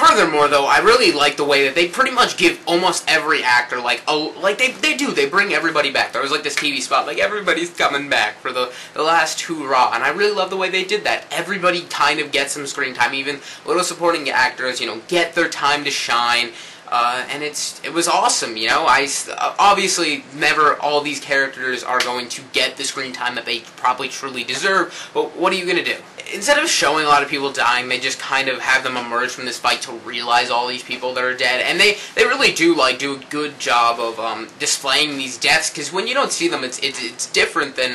Furthermore, though, I really like the way that they pretty much give almost every actor, they bring everybody back. There was, like, this TV spot, like, everybody's coming back for the last hurrah, and I really love the way they did that. Everybody kind of gets some screen time, even little supporting actors, you know, get their time to shine. And it was awesome, you know. Obviously, never all these characters are going to get the screen time that they probably truly deserve, but what are you going to do? Instead of showing a lot of people dying, they just kind of have them emerge from this fight to realize all these people that are dead, and they really do, like, do a good job of displaying these deaths, because when you don't see them, it's different than,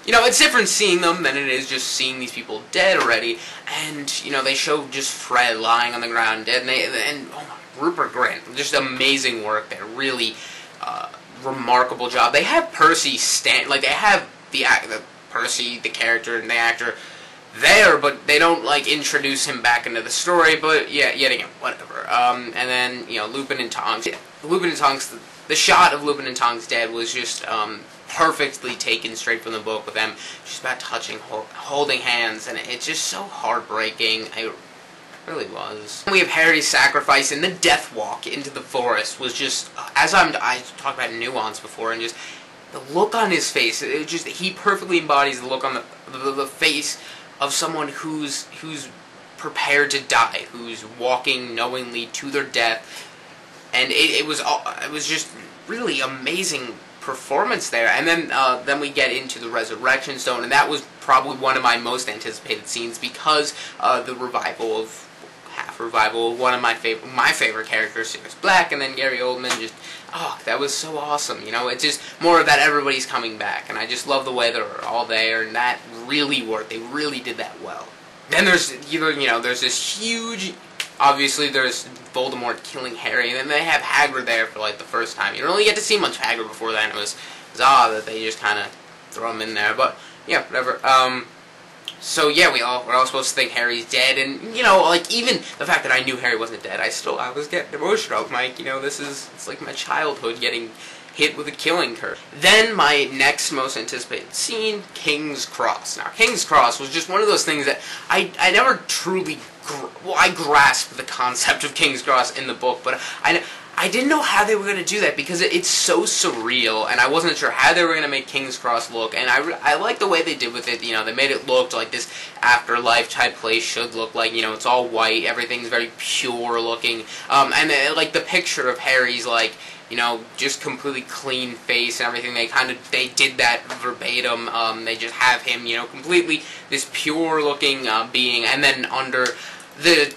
you know, it's different seeing them than it is just seeing these people dead already, and, you know, they show just Fred lying on the ground dead, and oh my, Rupert Grint, just amazing work there, really remarkable job. They have Percy they have Percy, the character, and the actor there, but they don't, like, introduce him back into the story, but, yeah, yet again, whatever. And then, you know, Lupin and Tonks. Yeah, Lupin and Tonks, the shot of Lupin and Tonks dead was just, perfectly taken straight from the book with them just about touching, holding hands, and it's just so heartbreaking. It really was. We have Harry's sacrifice and the death walk into the forest was just, I talked about nuance before, and just the look on his face, he perfectly embodies the look on the face of someone who's prepared to die, who's walking knowingly to their death, and it was just really amazing performance there. And then we get into the Resurrection Stone, and that was probably one of my most anticipated scenes because the revival of one of my favorite characters, Sirius Black, and then Gary Oldman. Just that was so awesome. You know, it's just more of that everybody's coming back, and I just love the way they're all there, and that really worked. They really did that well. Then there's there's this huge. Obviously, there's Voldemort killing Harry, and then they have Hagrid there for, like, the first time. You don't really get to see much Hagrid before then. It was odd that they just kind of throw him in there, but yeah, whatever. So yeah, we're all supposed to think Harry's dead, and, you know, like, even the fact that I knew Harry wasn't dead, I was getting emotional. Like, you know, it's like my childhood getting hit with a killing curse. Then my next most anticipated scene, King's Cross. Now, King's Cross was just one of those things that I never truly, I grasped the concept of King's Cross in the book, but I didn't know how they were going to do that because it's so surreal, and I wasn't sure how they were going to make King's Cross look, and I like the way they did with it. You know, they made it look like this afterlife type place should look like. You know, it's all white, everything's very pure looking, and like the picture of Harry's, like, you know, just completely clean face and everything. They did that verbatim. They just have him, you know, completely this pure looking being, and then under the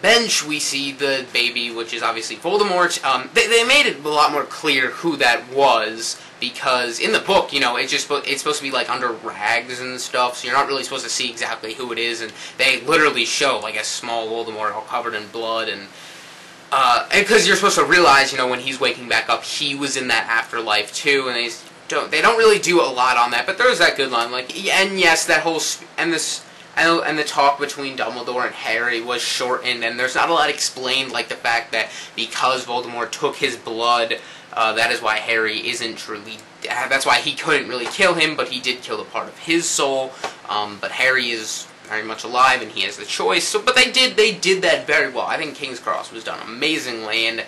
bench we see the baby, which is obviously Voldemort. They made it a lot more clear who that was, because in the book, you know, it's supposed to be like under rags and stuff, so you're not really supposed to see exactly who it is, and they literally show like a small Voldemort all covered in blood, and because you're supposed to realize, you know, when he's waking back up, he was in that afterlife too, and they don't really do a lot on that, but there's that good line, like, and yes, that whole and the talk between Dumbledore and Harry was shortened, and there's not a lot explained, like the fact that because Voldemort took his blood, that is why Harry isn't truly. That's why he couldn't really kill him, but he did kill a part of his soul. But Harry is very much alive, and he has the choice. So, but they did that very well. I think King's Cross was done amazingly, and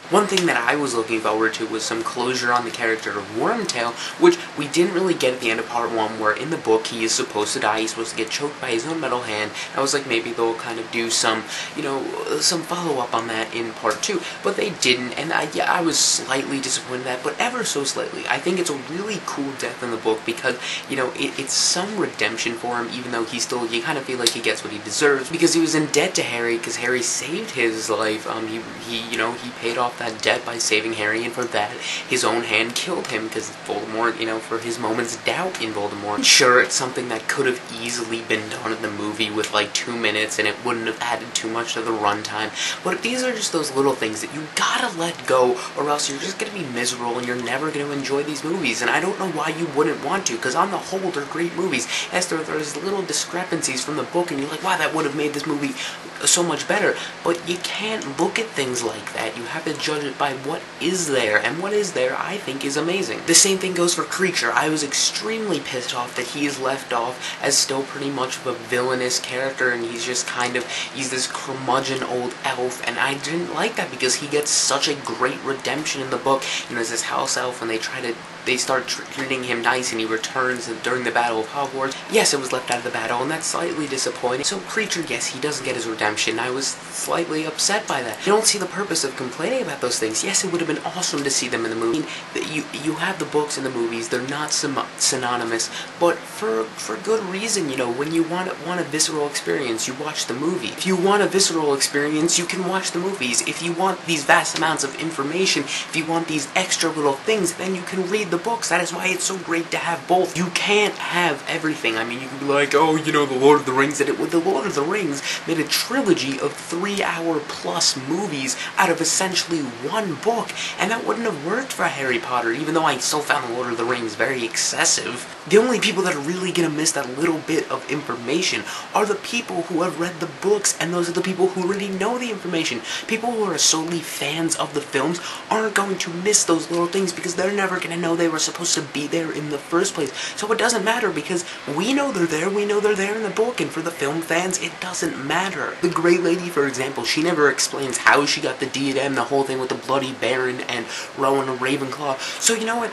one thing that I was looking forward to was some closure on the character of Wormtail, which we didn't really get at the end of Part 1, where in the book he is supposed to die, he's supposed to get choked by his own metal hand. I was like, maybe they'll kind of do some, you know, some follow-up on that in Part 2, but they didn't, and I was slightly disappointed in that, but ever so slightly. I think it's a really cool death in the book because, you know, it's some redemption for him, even though you kind of feel like he gets what he deserves, because he was in debt to Harry, because Harry saved his life. He paid off that debt by saving Harry, and for that, his own hand killed him, because Voldemort, you know, for his moment's doubt in Voldemort. Sure, it's something that could have easily been done in the movie with, like, 2 minutes, and it wouldn't have added too much to the runtime, but these are just those little things that you gotta let go, or else you're just gonna be miserable, and you're never gonna enjoy these movies, and I don't know why you wouldn't want to, because on the whole, they're great movies. Yes, there's little discrepancies from the book, and you're like, wow, that would have made this movie so much better, but you can't look at things like that. You have to judge it by what is there, and what is there, I think, is amazing. The same thing goes for Creature. I was extremely pissed off that he is left off as still pretty much of a villainous character, and he's just kind of, he's this curmudgeon old elf, and I didn't like that because he gets such a great redemption in the book. You know, as this house elf, and they start treating him nice, and he returns during the Battle of Hogwarts. Yes, it was left out of the battle, and that's slightly disappointing. So Creature, yes, he doesn't get his redemption. I was slightly upset by that. I don't see the purpose of complaining about those things. Yes, it would have been awesome to see them in the movie. I mean, you have the books and the movies. They're not synonymous, but for good reason. You know, when you want a visceral experience, you watch the movie. If you want a visceral experience, you can watch the movies. If you want these vast amounts of information, if you want these extra little things, then you can read the books. That is why it's so great to have both. You can't have everything. I mean, you can be like, oh, you know, the Lord of the Rings did it. With the Lord of the Rings made a trilogy of 3-hour-plus movies out of essentially one book, and that wouldn't have worked for Harry Potter, even though I still found the Lord of the Rings very excessive. The only people that are really gonna miss that little bit of information are the people who have read the books, and those are the people who already know the information. People who are solely fans of the films aren't going to miss those little things because they're never gonna know they were supposed to be there in the first place. So it doesn't matter because we know they're there, we know they're there in the book, and for the film fans, it doesn't matter. The Grey Lady, for example, she never explains how she got the diadem, the whole thing with the Bloody Baron and Rowan and Ravenclaw. So you know what?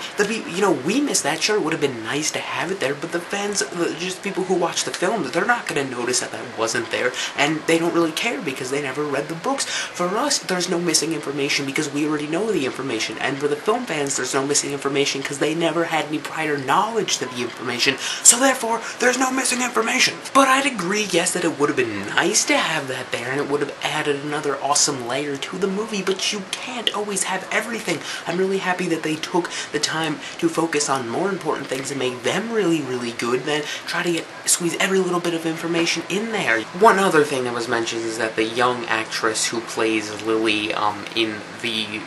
We missed that. Sure, it would have been nice to have it there, but the fans, just people who watch the films, they're not going to notice that that wasn't there, and they don't really care because they never read the books. For us, there's no missing information because we already know the information, and for the film fans, there's no missing information because they never had any prior knowledge to the information, so therefore, there's no missing information. But I'd agree, yes, that it would have been nice to have that there, and it would have added another awesome layer to the movie, but you can't always have everything. I'm really happy that they took the time to focus on more important things and make them really, really good than try to squeeze every little bit of information in there. One other thing that was mentioned is that the young actress who plays Lily in the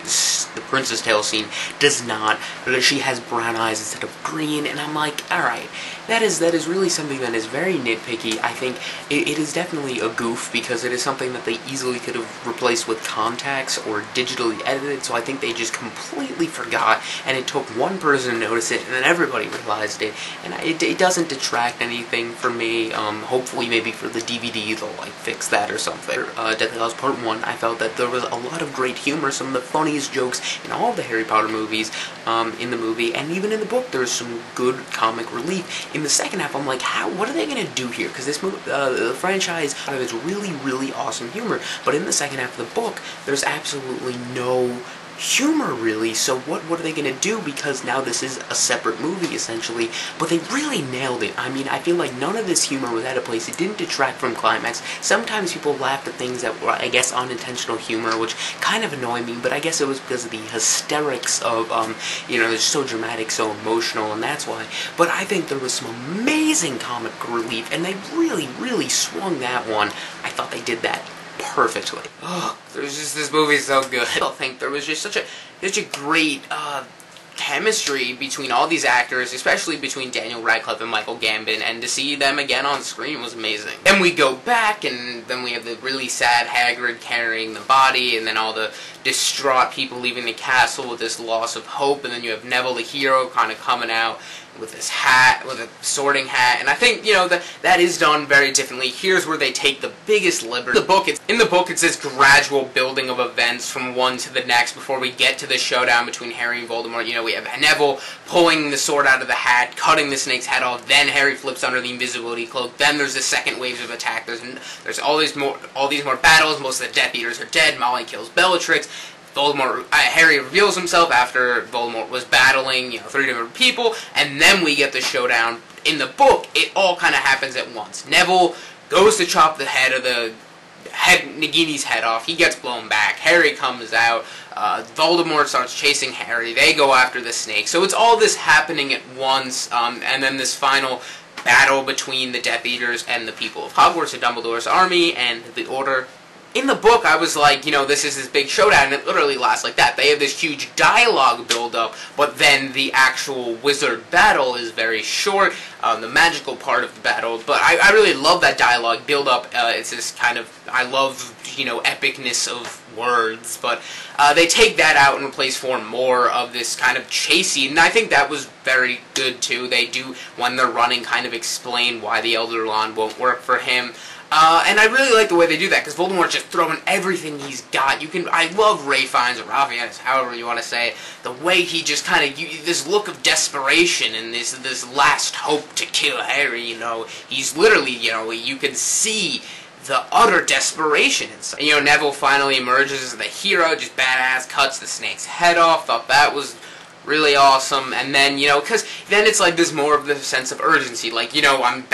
Princess Tale scene does not, she has brown eyes instead of green, and I'm like, alright, that is really something that is very nitpicky. I think it is definitely a goof because it is something that they easily could have replaced with contacts or digitally edited, so I think they just completely forgot, and it took one person to notice it, and then everybody realized it, and it doesn't detract anything for me. Hopefully maybe for the DVD they'll like fix that or something. Deathly Hallows Part 1, I felt that there was a lot of great humor, some of the funniest jokes in all of the Harry Potter movies in the movie, and even in the book there's some good comic relief. In the second half, I'm like, what are they going to do here? Because this movie, the franchise has really, really awesome humor, but in the second half of the book, there's absolutely no humor, really. So what are they going to do? Because now this is a separate movie, essentially, but they really nailed it. I mean, I feel like none of this humor was out of place. It didn't detract from climax. Sometimes people laughed at things that were, I guess, unintentional humor, which kind of annoyed me, but I guess it was because of the hysterics of, you know, it's so dramatic, so emotional, and that's why. But I think there was some amazing comic relief, and they really, really swung that one. I thought they did that perfectly. Oh, this movie is so good. I think there was just such a great chemistry between all these actors, especially between Daniel Radcliffe and Michael Gambon, and to see them again on screen was amazing. Then we go back, and then we have the really sad Hagrid carrying the body, and then all the distraught people leaving the castle with this loss of hope, and then you have Neville the hero kind of coming out with this hat, with a sorting hat, and I think, you know, that is done very differently. Here's where they take the biggest liberty. In the book, it's this gradual building of events from one to the next before we get to the showdown between Harry and Voldemort. You know, we have Neville pulling the sword out of the hat, cutting the snake's head off, then Harry flips under the invisibility cloak, then there's the second waves of attack, there's all these more battles, most of the Death Eaters are dead, Molly kills Bellatrix, Harry reveals himself after Voldemort was battling, you know, 3 different people, and then we get the showdown. In the book, it all kind of happens at once. Neville goes to chop the Nagini's head off. He gets blown back. Harry comes out. Voldemort starts chasing Harry. They go after the snake. So it's all this happening at once, and then this final battle between the Death Eaters and the people of Hogwarts, and Dumbledore's army, and the Order in the book, I was like, this is this big showdown, and it literally lasts like that. They have this huge dialogue build-up, but then the actual wizard battle is very short, the magical part of the battle, but I really love that dialogue build-up. It's this kind of, I love, epicness of words, but they take that out and replace for more of this kind of chase scene, and I think that was very good, too. They do, when they're running, kind of explain why the Elder Wand won't work for him. And I really like the way they do that, because Voldemort's just throwing everything he's got. I love Ralph Fiennes, or Ralph Fiennes, however you want to say it, the way he just kind of, this look of desperation, and this last hope to kill Harry, he's literally, you can see the utter desperation inside. Neville finally emerges as the hero, just badass, cuts the snake's head off, thought that was really awesome, and then, because then it's like there's more of the sense of urgency, like, Harry's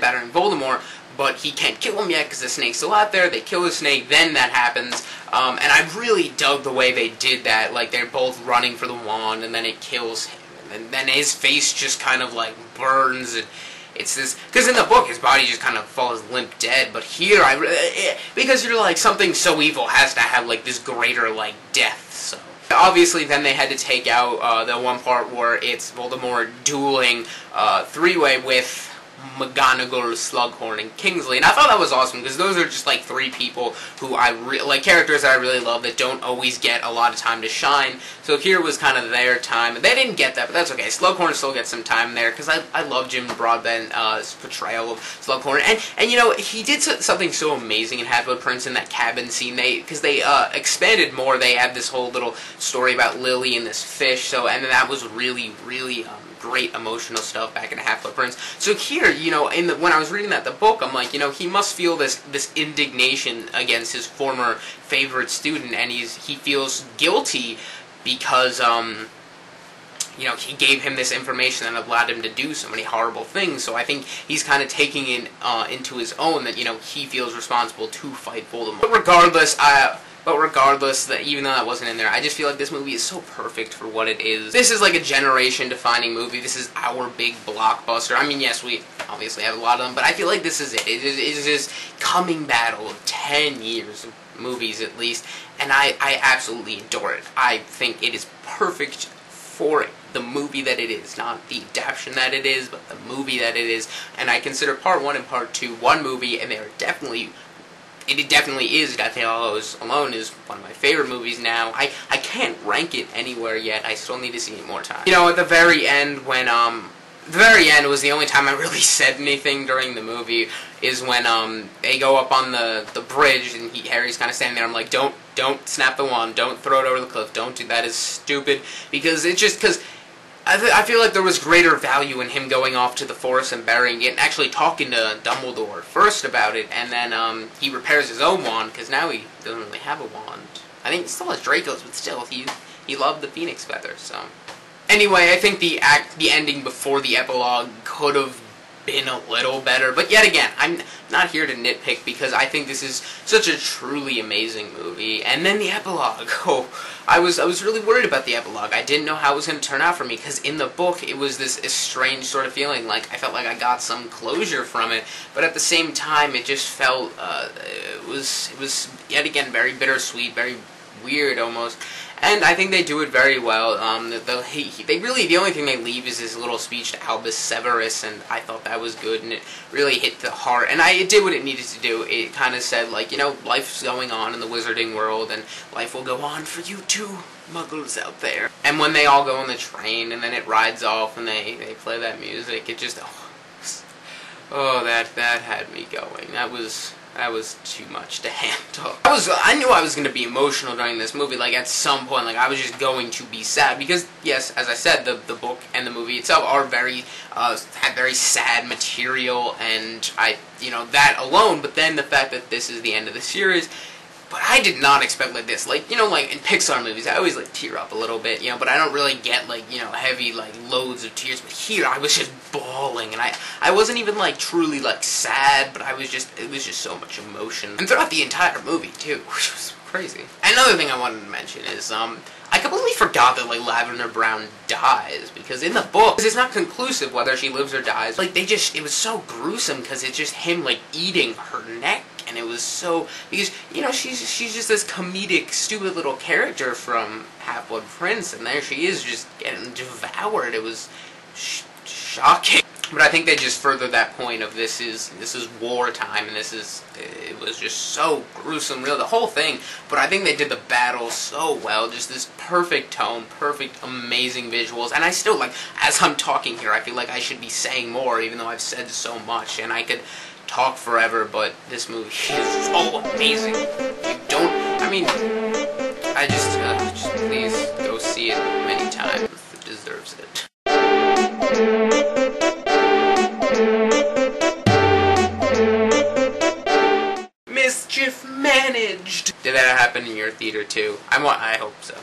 battling Voldemort, but he can't kill him yet because the snake's still out there. They kill the snake, then that happens. And I really dug the way they did that. Like, they're both running for the wand, and then it kills him. And then his face just kind of, like, burns. And it's this... Because in the book, his body just kind of falls limp dead. But here, because you're like, something so evil has to have, like, this greater, like, death. So... Obviously, then they had to take out the one part where it's Voldemort dueling three-way with McGonagall, Slughorn, and Kingsley, and I thought that was awesome, because those are just, like, three people who like, characters that I really love that don't always get a lot of time to shine, so here was kind of their time, and they didn't get that, but that's okay. Slughorn still gets some time there, because I love Jim Broadbent's portrayal of Slughorn, and he did something so amazing in Half-Blood Prince in that cabin scene, because they expanded more. They had this whole little story about Lily and this fish, and that was really, really, great emotional stuff back in Half-Blood Prince. So here, when I was reading the book, I'm like, he must feel this indignation against his former favorite student, and he feels guilty because, he gave him this information that allowed him to do so many horrible things. So I think he's kind of taking it into his own that, he feels responsible to fight Voldemort. But regardless, even though that wasn't in there, I just feel like this movie is so perfect for what it is. This is like a generation-defining movie. This is our big blockbuster. I mean, yes, we obviously have a lot of them, but I feel like this is it. It is this coming battle of 10 years of movies, at least, and I absolutely adore it. I think it is perfect for the movie that it is, not the adaptation that it is, but the movie that it is, and I consider Part 1 and Part 2 one movie, and they are definitely... It definitely is. Deathly Hallows alone is one of my favorite movies now. I can't rank it anywhere yet. I still need to see it more time. At the very end, when, the very end was the only time I really said anything during the movie, is when, they go up on the bridge, and Harry's kind of standing there. I'm like, don't snap the wand, don't throw it over the cliff, don't do that, is stupid, because I feel like there was greater value in him going off to the forest and burying it and actually talking to Dumbledore first about it, and then he repairs his own wand, because now he doesn't really have a wand. I think he still has Draco's, but still, he loved the Phoenix Feather, so... Anyway, I think the ending before the epilogue could have been a little better, but yet again, I'm not here to nitpick, because I think this is such a truly amazing movie. And then the epilogue, I was really worried about the epilogue. I didn't know how it was going to turn out for me, because in the book, it was this strange sort of feeling, like, I felt like I got some closure from it, but at the same time, it just felt, it was yet again very bittersweet, very weird almost. And I think they do it very well. The only thing they leave is his little speech to Albus Severus, and I thought that was good, and it really hit the heart. And it did what it needed to do. It kind of said, like, life's going on in the wizarding world, and life will go on for you too, muggles out there. And when they all go on the train, and then it rides off, and they play that music, it just, that had me going. That was too much to handle. I knew I was going to be emotional during this movie, like, at some point, like, I was just going to be sad, because, yes, as I said, the book and the movie itself are had very sad material, and that alone, but then the fact that this is the end of the series, but I did not expect like this, like, like, in Pixar movies, I always, like, tear up a little bit, but I don't really get, like, heavy, like, loads of tears, but here, I was just bawling, and I wasn't even, like, truly, like, sad, but it was just so much emotion, and throughout the entire movie, too, which was crazy. Another thing I wanted to mention is, I completely forgot that, like, Lavender Brown dies, because in the book, it's not conclusive whether she lives or dies. Like, it was so gruesome, because it's just him, like, eating her neck, and it was so, because, you know, she's just this comedic, stupid little character from Half-Blood Prince, and there she is, just getting devoured. It was shocking. But I think they just furthered that point of this is wartime, and it was just so gruesome, really, the whole thing. But I think they did the battle so well, just this perfect tone, perfect, amazing visuals. And I still, like, as I'm talking here, I feel like I should be saying more, even though I've said so much, and I could talk forever, but this movie is so amazing. You don't, I mean, I just please go see it many times. It deserves it. Mischief managed! Did that happen in your theater too? I hope so.